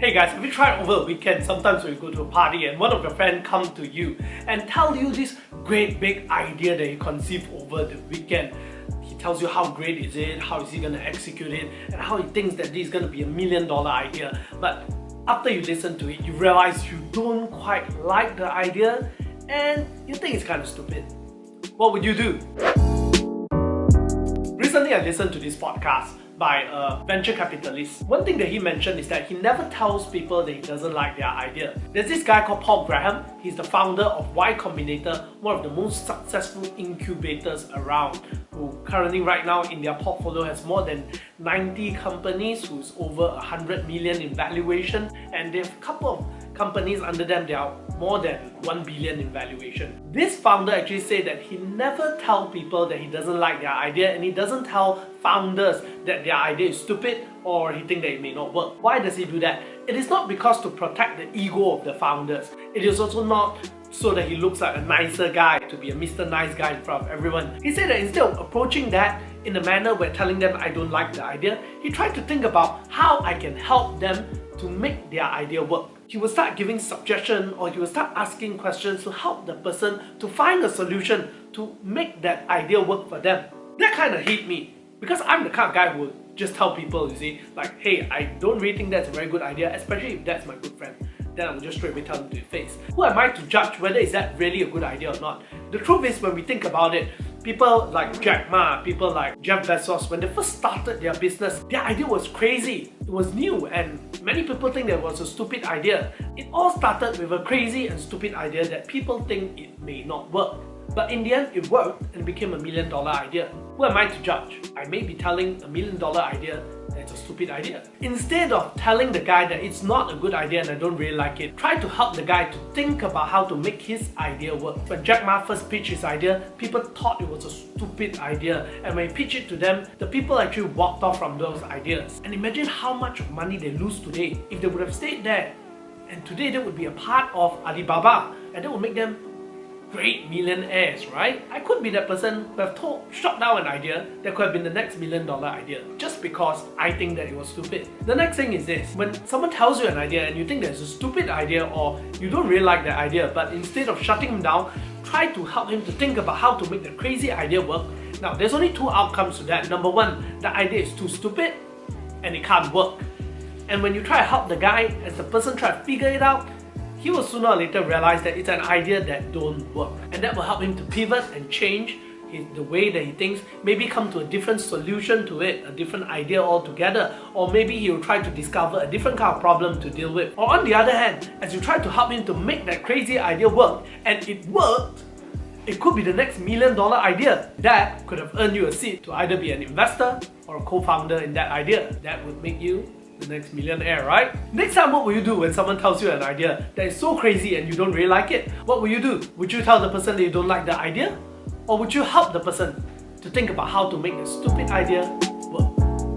Hey guys, have you tried over a weekend? Sometimes when you go to a party and one of your friends come to you and tell you this great big idea that he conceived over the weekend. He tells you how great is it, how is he going to execute it, and how he thinks that this is going to be $1 million idea. But after you listen to it, you realize you don't quite like the idea and you think it's kind of stupid. What would you do? Recently I listened to this podcast by a venture capitalist. One thing that he mentioned is that he never tells people that he doesn't like their idea. There's this guy called Paul Graham. He's the founder of Combinator, one of the most successful incubators around, who currently right now in their portfolio has more than 90 companies who's over 100 million in valuation, and they have a couple of companies under them that are more than 1 billion in valuation. This founder actually said that he never tells people that he doesn't like their idea, and he doesn't tell founders that their idea is stupid or he thinks that it may not work. Why does he do that? It is not because to protect the ego of the founders. It is also not so that he looks like a nicer guy, to be a Mr. Nice Guy in front of everyone. He said that instead of approaching that in a manner where telling them I don't like the idea, he tried to think about how I can help them to make their idea work. He will start giving suggestions, or he will start asking questions to help the person to find a solution to make that idea work for them. That kind of hit me, because I'm the kind of guy who will just tell people, you see, like, hey, I don't really think that's a very good idea, especially if that's my good friend. Then I will just straight away tell them to your face. Who am I to judge whether is that really a good idea or not? The truth is, when we think about it, people like Jack Ma, people like Jeff Bezos, when they first started their business, their idea was crazy. It was new and many people think that it was a stupid idea. It all started with a crazy and stupid idea that people think it may not work. But in the end, it worked and became $1 million idea. Who am I to judge? I may be telling $1 million idea that it's a stupid idea. Instead of telling the guy that it's not a good idea and I don't really like it, try to help the guy to think about how to make his idea work. When Jack Ma first pitched his idea, people thought it was a stupid idea, and when he pitched it to them, the people actually walked off from those ideas. And imagine how much money they lose today if they would have stayed there. And today they would be a part of Alibaba, and that would make them great millionaires, right? I could be that person who have shot down an idea that could have been the next $1 million idea just because I think that it was stupid. The next thing is this: when someone tells you an idea and you think that it's a stupid idea or you don't really like the idea, but instead of shutting him down, try to help him to think about how to make the crazy idea work. Now, there's only two outcomes to that. Number one, the idea is too stupid and it can't work. And when you try to help the guy, as the person try to figure it out, he will sooner or later realize that it's an idea that don't work. And that will help him to pivot and change the way that he thinks, maybe come to a different solution to it, a different idea altogether, or maybe he will try to discover a different kind of problem to deal with. Or on the other hand, as you try to help him to make that crazy idea work, and it worked, it could be the next $1 million idea that could have earned you a seat to either be an investor or a co-founder in that idea. That would make you the next millionaire, right? Next time, what will you do when someone tells you an idea that is so crazy and you don't really like it? What will you do? Would you tell the person that you don't like the idea? Or would you help the person to think about how to make a stupid idea